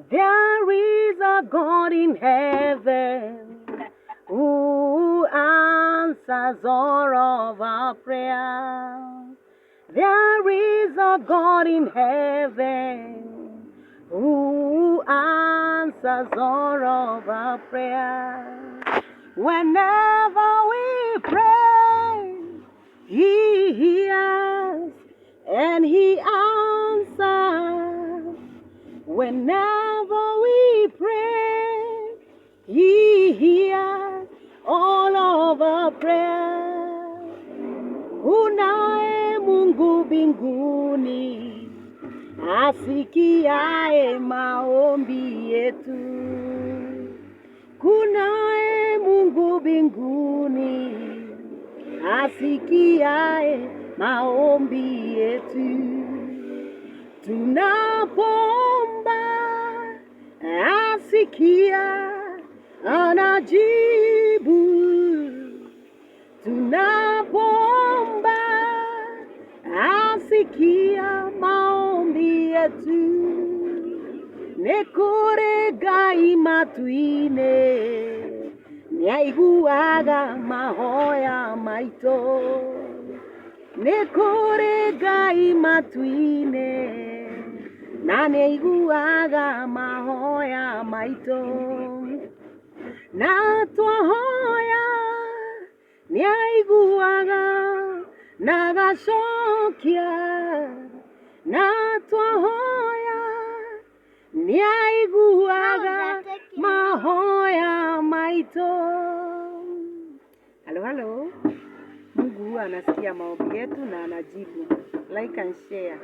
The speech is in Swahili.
There is a God in heaven who answers all of our prayers. There is a God in heaven who answers all of our prayers. Whenever we pray, He hears and He answers. Whenever we pray, He hears all of our prayers. Unaye Mungu mbinguni, asikiaye maombi yetu. Kunaye Mungu mbinguni, asikiaye maombi yetu. Tunapoomba asikia, anajibu. Tunapoomba asikia maombi yetu. Nekore Ngai matuine, niaiguaga mahoya maito. Nekore Ngai matuine, na niaiguaga mahoya maito. Na twahoya niaiguaga na gacokia. Na twahoya niaiguaga mahoya maito. Halo. Mungu anasikia maombi yetu na anajibu. Like and share.